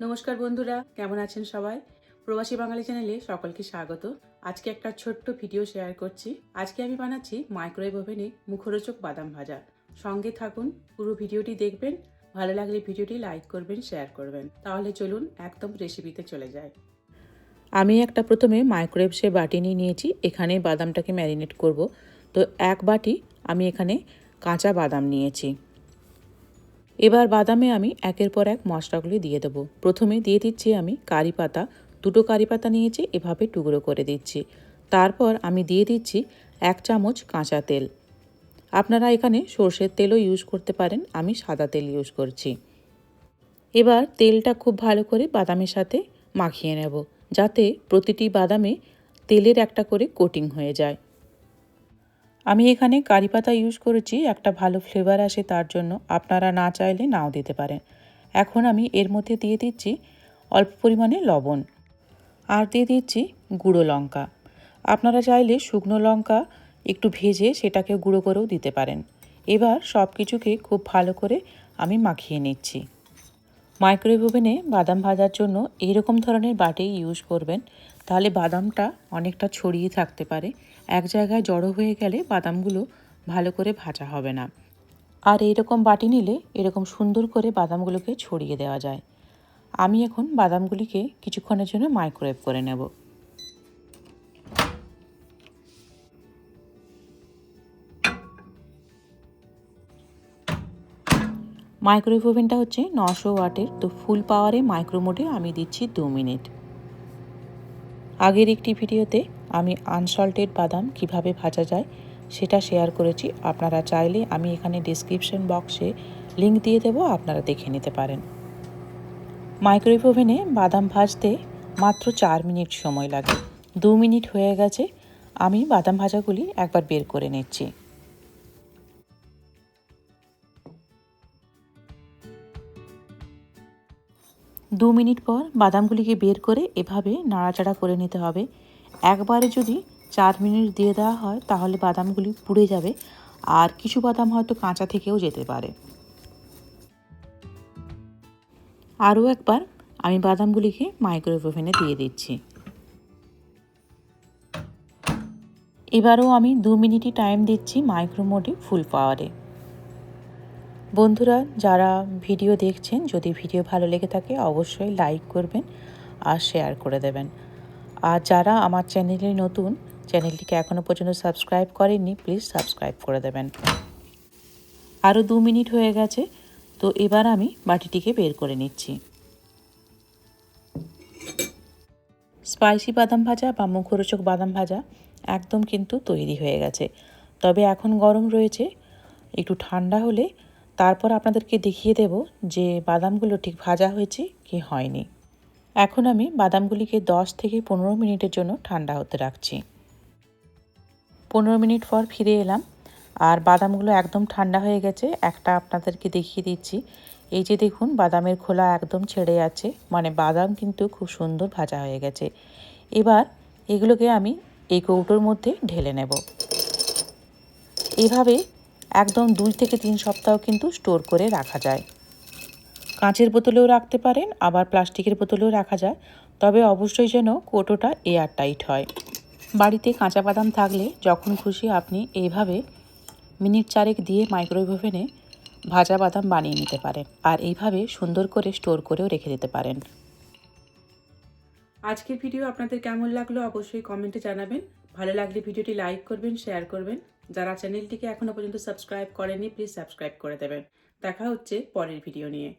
নমস্কার বন্ধুরা, কেমন আছেন সবাই? প্রবাসী বাঙালি চ্যানেলে সকলকে স্বাগত। আজকে একটা ছোট্ট ভিডিও শেয়ার করছি। আজকে আমি বানাচ্ছি মাইক্রোওয়েভ ওভেনে মুখরোচক বাদাম ভাজা। সঙ্গে থাকুন, পুরো ভিডিওটি দেখবেন। ভালো লাগলে ভিডিওটি লাইক করবেন, শেয়ার করবেন। তাহলে চলুন একদম রেসিপিতে চলে যাই। আমি একটা প্রথমে মাইক্রোওয়েভ সে বাটি নিয়েছি। এখানে বাদামটাকে ম্যারিনেট করব। তো এক বাটি আমি এখানে কাঁচা বাদাম নিয়েছি। এবার বাদামে আমি একের পর এক মশলাগুলি দিয়ে দেবো। প্রথমে দিয়ে দিচ্ছি আমি কারি পাতা, 2টো কারি পাতা নিয়েছি, এভাবে টুকরো করে দিচ্ছি। তারপর আমি দিয়ে দিচ্ছি 1 চামচ কাঁচা তেল। আপনারা এখানে সর্ষের তেলও ইউজ করতে পারেন, আমি সাদা তেল ইউজ করছি। এবার তেলটা খুব ভালো করে বাদামের সাথে মাখিয়ে নেব, যাতে প্রতিটি বাদামে তেলের একটা করে কোটিং হয়ে যায়। আমি এখানে কারি পাতা ইউজ করেছি, একটা ভালো ফ্লেভার আসে তার জন্য। আপনারা না চাইলে নাও দিতে পারেন। এখন আমি এর মধ্যে দিয়ে দিচ্ছি অল্প পরিমাণে লবণ, আর দিয়ে দিচ্ছি গুঁড়ো লঙ্কা। আপনারা চাইলে শুকনো লঙ্কা একটু ভেজে সেটাকে গুঁড়ো করেও দিতে পারেন। এবার সব কিছুকে খুব ভালো করে আমি মাখিয়ে নিচ্ছি। মাইক্রোওয়েভ ওভেনে বাদাম ভাজার জন্য এইরকম ধরনের বাটি ইউজ করবেন, তাহলে বাদামটা অনেকটা ছড়িয়ে থাকতে পারে। এক জায়গায় জড়ো হয়ে গেলে বাদামগুলো ভালো করে ভাজা হবে না। আর এইরকম বাটি নিলে এরকম সুন্দর করে বাদামগুলোকে ছড়িয়ে দেওয়া যায়। আমি এখন বাদামগুলিকে কিছুক্ষণের জন্য মাইক্রোওয়েভ করে নেব। মাইক্রোওয়েভ ওভেনটা হচ্ছে 900 ওয়াটের, তো ফুল পাওয়ারে মাইক্রো মোডে আমি দিচ্ছি 2 মিনিট। আগের একটি ভিডিওতে আমি আনসল্টেড বাদাম কিভাবে ভাজা যায় সেটা শেয়ার করেছি। আপনারা চাইলে আমি এখানে ডেসক্রিপশন বক্সে লিংক দিয়ে দেবো, আপনারা দেখে নিতে পারেন। মাইক্রোওয়েভ ওভেনে বাদাম ভাজতে মাত্র 4 মিনিট সময় লাগে। 2 মিনিট হয়ে গেছে, আমি বাদাম ভাজাগুলি একবার বের করে নিচ্ছি। দু মিনিট পর বাদামগুলিকে বের করে এভাবে নাড়াচাড়া করে নিতে হবে। একবারে যদি 4 মিনিট দিয়ে দেওয়া হয় তাহলে বাদামগুলি পুড়ে যাবে, আর কিছু বাদাম হয়তো কাঁচা থেকেও যেতে পারে। আরও একবার আমি বাদামগুলিকে মাইক্রোওয়েভ ওভেনে দিয়ে দিচ্ছি। এবারও আমি 2 মিনিটই টাইম দিচ্ছি মাইক্রো মোডে ফুল পাওয়ারে। বন্ধুরা, যারা ভিডিও দেখছেন, যদি ভিডিও ভালো লেগে থাকে অবশ্যই লাইক করবেন আর শেয়ার করে দেবেন। আর যারা আমার চ্যানেলে নতুন, চ্যানেলটিকে এখনও পর্যন্ত সাবস্ক্রাইব করেননি, প্লিজ সাবস্ক্রাইব করে দেবেন। আরও 2 মিনিট হয়ে গেছে, তো এবার আমি বাটিটিকে বের করে নিচ্ছি। স্পাইসি বাদাম ভাজা বা মুখরোচক বাদাম ভাজা একদম কিন্তু তৈরি হয়ে গেছে। তবে এখন গরম রয়েছে, একটু ঠান্ডা হলে তারপর আপনাদেরকে দেখিয়ে দেব যে বাদামগুলো ঠিক ভাজা হয়েছে কি হয়নি। এখন আমি বাদামগুলিকে 10 থেকে 15 মিনিটের জন্য ঠান্ডা হতে রাখছি। 15 মিনিট পর ফিরে এলাম, আর বাদামগুলো একদম ঠান্ডা হয়ে গেছে। একটা আপনাদেরকে দেখিয়ে দিচ্ছি। এই যে দেখুন, বাদামের খোলা একদম ছেড়ে যাচ্ছে, মানে বাদাম কিন্তু খুব সুন্দর ভাজা হয়ে গেছে। এবার এগুলোকে আমি এই কৌটোর মধ্যে ঢেলে নেব। এভাবে একদম 2 থেকে 3 সপ্তাহ কিন্তু স্টোর করে রাখা যায়। কাঁচের বোতলেও রাখতে পারেন, আবার প্লাস্টিকের বোতলেও রাখা যায়, তবে অবশ্যই যেন কৌটোটা এয়ার টাইট হয়। বাড়িতে কাঁচা বাদাম থাকলে যখন খুশি আপনি এইভাবে মিনিট 4 দিয়ে মাইক্রোওয়েভ ওভেনে ভাজা বাদাম বানিয়ে নিতে পারেন, আর এইভাবে সুন্দর করে স্টোর করেও রেখে দিতে পারেন। আজকের ভিডিও আপনাদের কেমন লাগলো অবশ্যই কমেন্টে জানাবেন। ভালো লাগলে ভিডিওটি লাইক করবেন, শেয়ার করবেন। যারা চ্যানেলটিকে এখনও পর্যন্ত সাবস্ক্রাইব করেননি, প্লিজ সাবস্ক্রাইব করে দেবেন। দেখা হচ্ছে পরের ভিডিও নিয়ে।